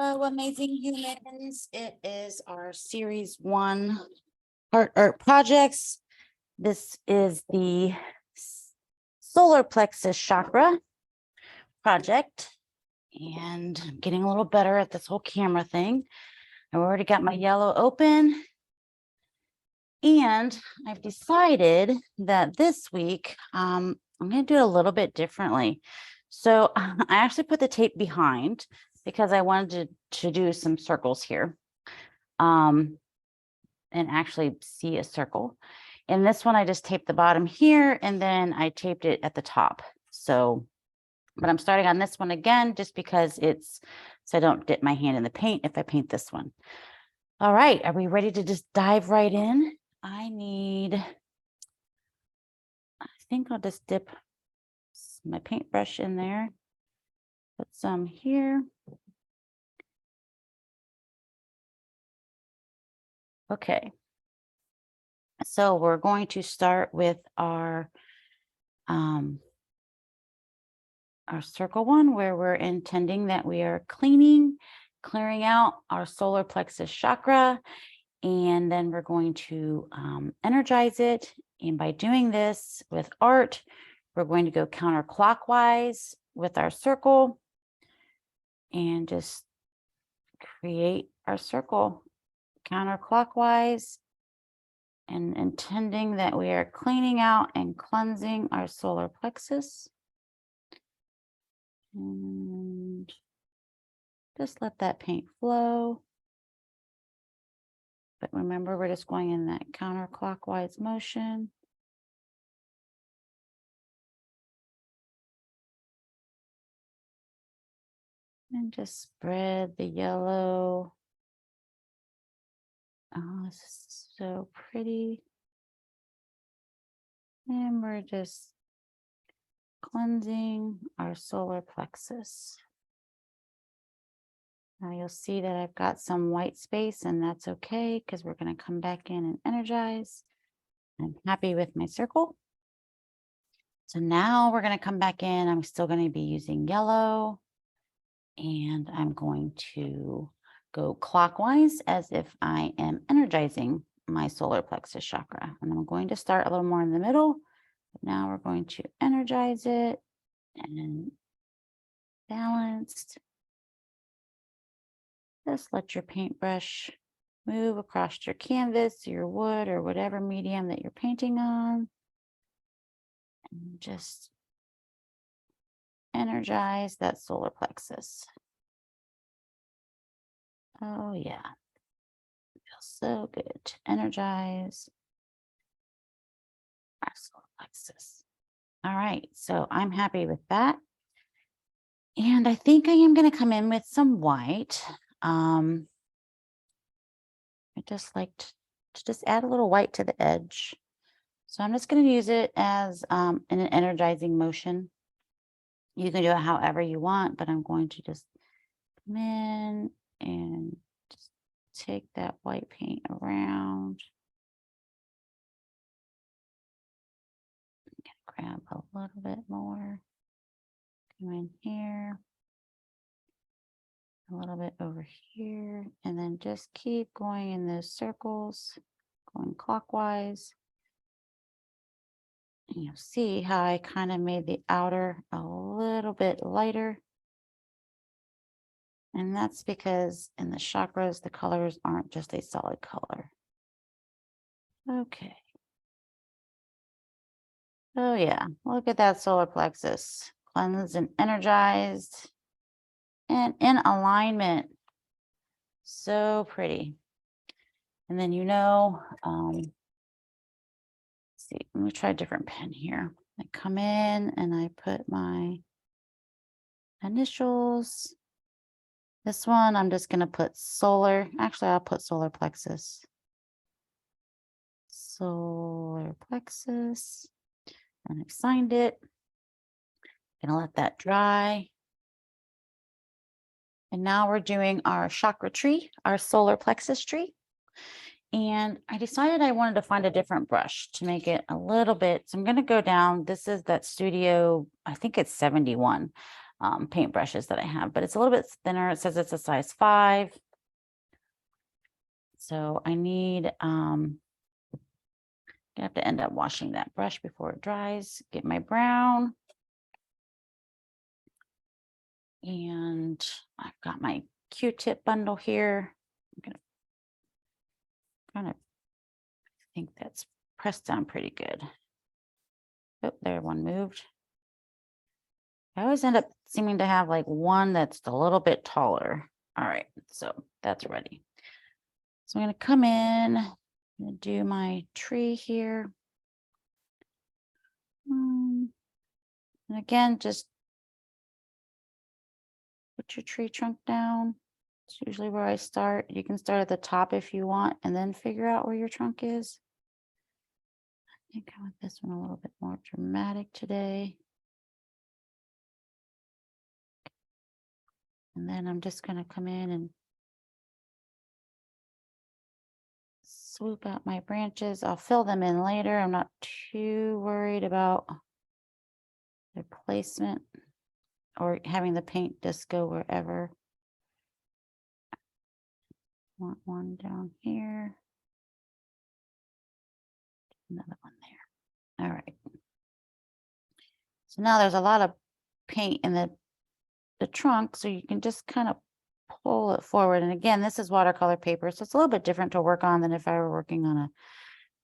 Hello, amazing humans. It is our series 1 heart art projects. This is the solar plexus chakra project, and I'm getting a little better at this whole camera thing. I've already got my yellow open, and I've decided that this week I'm going to do it a little bit differently. So I actually put the tape behind because I wanted to do some circles here and actually see a circle. In this one, I just taped the bottom here and then I taped it at the top. So, but I'm starting on this one again, just because it's, so I don't dip my hand in the paint if I paint this one. All right, are we ready to just dive right in? I think I'll just dip my paintbrush in there, put some here. Okay, so we're going to start with our circle one, where we're intending that we are clearing out our solar plexus chakra, and then we're going to energize it. And by doing this with art, we're going to go counterclockwise with our circle and just create our circle counterclockwise, and intending that we are cleaning out and cleansing our solar plexus. And just let that paint flow. But remember, we're just going in that counterclockwise motion. And just spread the yellow. Oh, this is so pretty. And we're just cleansing our solar plexus. Now you'll see that I've got some white space, and that's okay because we're going to come back in and energize. I'm happy with my circle. So now we're going to come back in. I'm still going to be using yellow, and I'm going to go clockwise as if I am energizing my solar plexus chakra. And I'm going to start a little more in the middle. But now we're going to energize it and balanced. Just let your paintbrush move across your canvas, your wood, or whatever medium that you're painting on. And just energize that solar plexus. Oh yeah, it feels so good to energize our solar plexus. All right, so I'm happy with that. And I think I am going to come in with some white. I just like to just add a little white to the edge. So I'm just going to use it as in an energizing motion. You can do it however you want, but I'm going to just come in and just take that white paint around. Grab a little bit more. Come in here. A little bit over here. And then just keep going in those circles, going clockwise. And you'll see how I kind of made the outer a little bit lighter. And that's because in the chakras, the colors aren't just a solid color. Okay. Oh yeah, look at that solar plexus. Cleansed and energized and in alignment. So pretty. And then, let's see, let me try a different pen here. I come in and I put my initials. This one, I'm just going to put solar. Actually, I'll put solar plexus. Solar plexus. And I've signed it. Gonna let that dry. And now we're doing our chakra tree, our solar plexus tree. And I decided I wanted to find a different brush to make it a little bit. So I'm going to go down. This is that Studio, I think it's 71. paintbrushes that I have, but it's a little bit thinner. It says it's a size 5. So I need, I have to end up washing that brush before it dries, get my brown. And I've got my Q-tip bundle here. I'm gonna kind of think that's pressed down pretty good. Oh, there, one moved. I always end up seeming to have like one that's a little bit taller. All right, so that's ready. So I'm gonna come in, I'm gonna do my tree here. And again, just put your tree trunk down. It's usually where I start. You can start at the top if you want, and then figure out where your trunk is. I think I want this one a little bit more dramatic today. And then I'm just going to come in and swoop out my branches. I'll fill them in later. I'm not too worried about their placement or having the paint just go wherever. Want one down here. Another one there. All right. So now there's a lot of paint in the trunk, so you can just kind of pull it forward. And again, this is watercolor paper, so it's a little bit different to work on than if I were working on a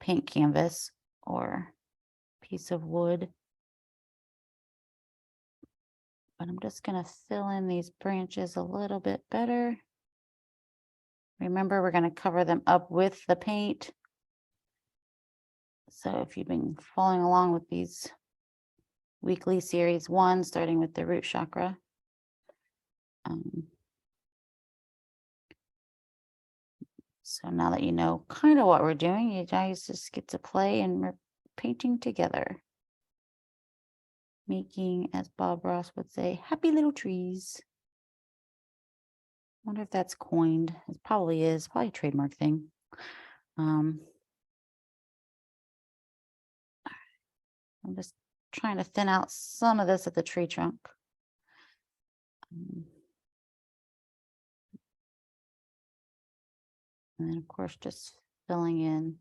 paint canvas or piece of wood. But I'm just going to fill in these branches a little bit better. Remember, we're going to cover them up with the paint. So if you've been following along with these weekly series 1, starting with the root chakra, so now that you know kind of what we're doing, you guys just get to play and we're painting together. Making, as Bob Ross would say, happy little trees. Wonder if that's coined. It probably is. Probably a trademark thing. I'm just trying to thin out some of this at the tree trunk. And then, of course, just filling in.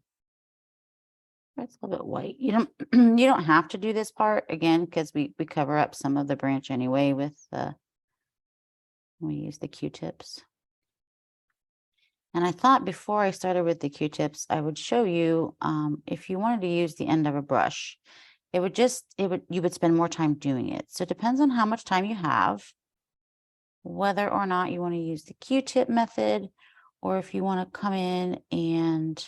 It's a little bit white. You don't you don't have to do this part again because we cover up some of the branch anyway with we use the Q-tips. And I thought before I started with the Q-tips, I would show you if you wanted to use the end of a brush, you would spend more time doing it. So it depends on how much time you have, whether or not you want to use the Q-tip method, or if you want to come in and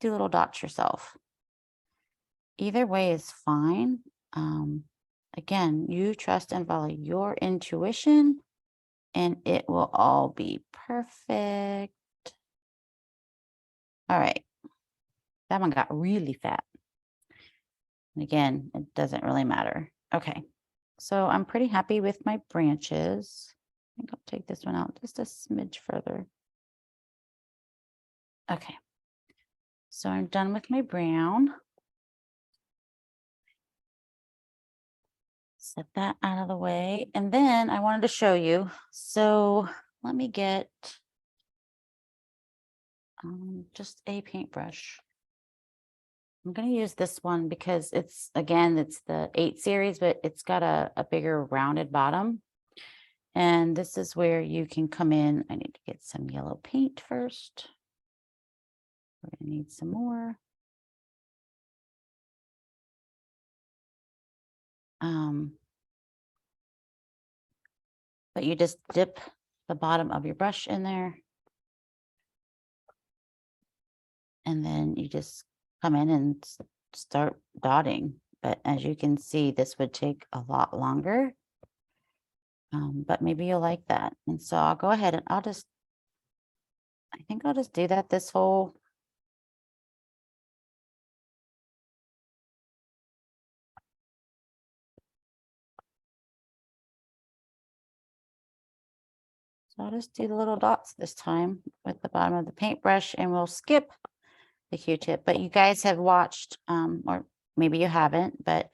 do little dots yourself. Either way is fine. Again, you trust and follow your intuition, and it will all be perfect. All right. That one got really fat. And again, it doesn't really matter. Okay. So I'm pretty happy with my branches. I think I'll take this one out just a smidge further. Okay. So I'm done with my brown. Set that out of the way. And then I wanted to show you. So let me get just a paintbrush. I'm going to use this one because it's the 8 series, but it's got a bigger rounded bottom. And this is where you can come in. I need to get some yellow paint first. We're going to need some more. But you just dip the bottom of your brush in there. And then you just come in and start dotting. But as you can see, this would take a lot longer. But maybe you'll like that. And so I'll go ahead and I think I'll just do that this whole. So I'll just do the little dots this time with the bottom of the paintbrush, and we'll skip the Q-tip. But you guys have watched, or maybe you haven't, but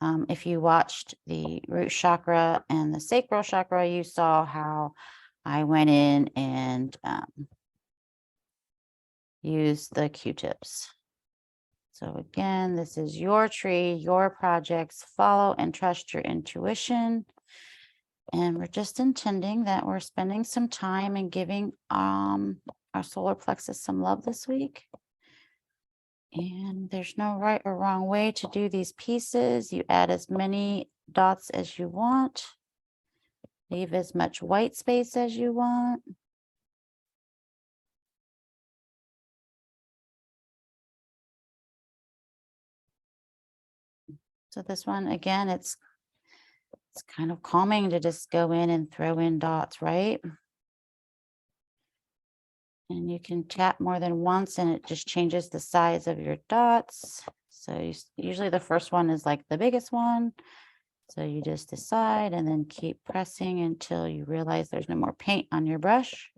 If you watched the root chakra and the sacral chakra, you saw how I went in and used the Q-tips. So again, this is your tree, your projects. Follow and trust your intuition. And we're just intending that we're spending some time and giving our solar plexus some love this week. And there's no right or wrong way to do these pieces. You add as many dots as you want. Leave as much white space as you want. So this one, again, it's kind of calming to just go in and throw in dots, right? And you can tap more than once and it just changes the size of your dots. So usually the first one is like the biggest one. So you just decide and then keep pressing until you realize there's no more paint on your brush.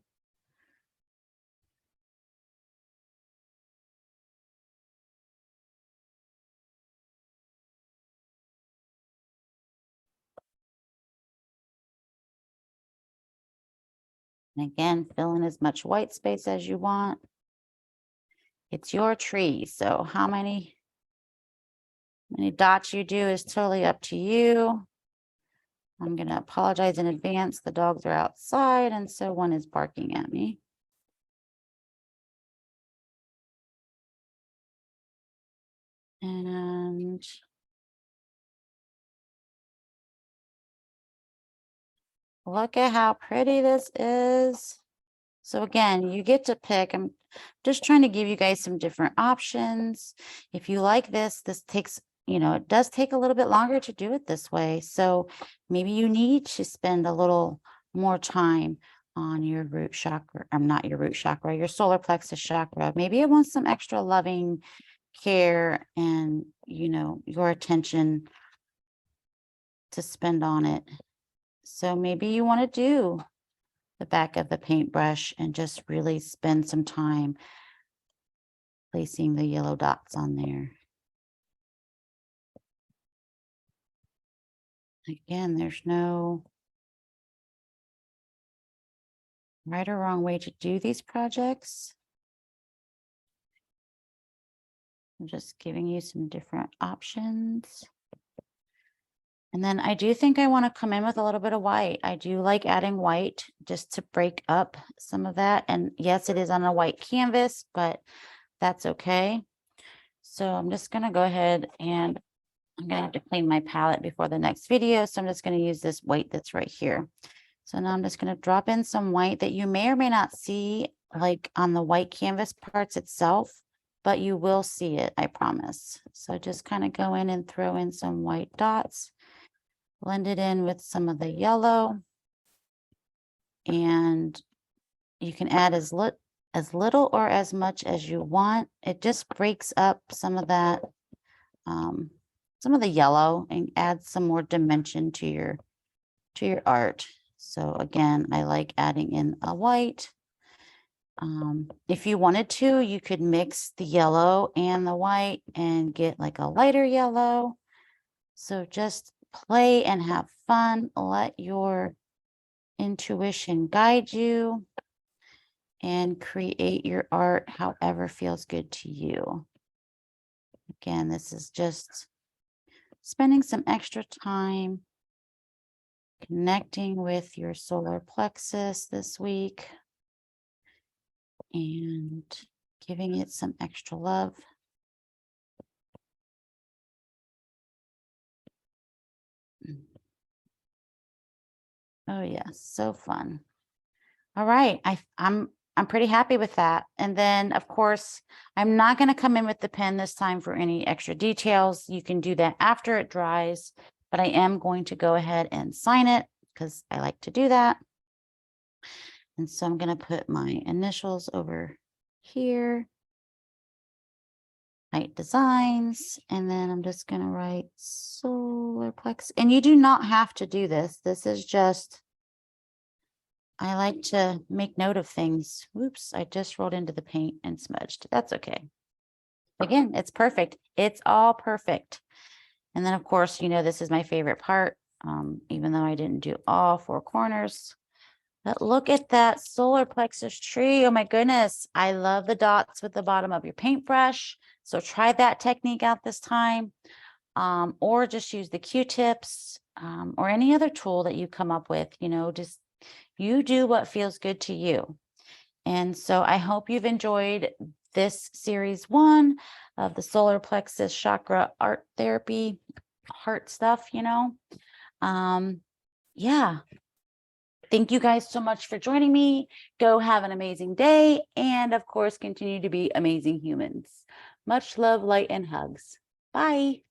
And again, fill in as much white space as you want. It's your tree, so how many dots you do is totally up to you. I'm going to apologize in advance. The dogs are outside, and so one is barking at me. And look at how pretty this is. So again, you get to pick. I'm just trying to give you guys some different options. If you like this, this takes, it does take a little bit longer to do it this way. So maybe you need to spend a little more time on your root chakra. Not your root chakra, your solar plexus chakra. Maybe it wants some extra loving care and, your attention to spend on it. So maybe you want to do the back of the paintbrush and just really spend some time placing the yellow dots on there. Again, there's no right or wrong way to do these projects. I'm just giving you some different options. And then I do think I want to come in with a little bit of white. I do like adding white just to break up some of that. And yes, it is on a white canvas, but that's okay. So I'm just going to go ahead and I'm going to have to clean my palette before the next video. So I'm just going to use this white that's right here. So now I'm just going to drop in some white that you may or may not see like on the white canvas parts itself, but you will see it, I promise. So just kind of go in and throw in some white dots, blend it in with some of the yellow, and you can add as little or as much as you want. It just breaks up some of that, some of the yellow and adds some more dimension to your art. So again, I like adding in a white. If you wanted to, you could mix the yellow and the white and get like a lighter yellow. So just play and have fun. Let your intuition guide you and create your art however feels good to you. Again, this is just spending some extra time connecting with your solar plexus this week and giving it some extra love. Oh yes, so fun. All right, I'm pretty happy with that. And then of course, I'm not going to come in with the pen this time for any extra details. You can do that after it dries, but I am going to go ahead and sign it because I like to do that. And so I'm going to put my initials over here, write designs, and then I'm just going to write solar plex. And you do not have to do this. This is just, I like to make note of things. Oops, I just rolled into the paint and smudged. That's okay. Again, it's perfect. It's all perfect. And then, of course, this is my favorite part, even though I didn't do all 4 corners. But look at that solar plexus tree. Oh my goodness. I love the dots with the bottom of your paintbrush. So try that technique out this time. Or just use the Q-tips, or any other tool that you come up with, just you do what feels good to you. And so I hope you've enjoyed this series 1 of the solar plexus chakra art therapy, heart stuff, yeah. Thank you guys so much for joining me. Go have an amazing day. And of course, continue to be amazing humans. Much love, light, and hugs. Bye.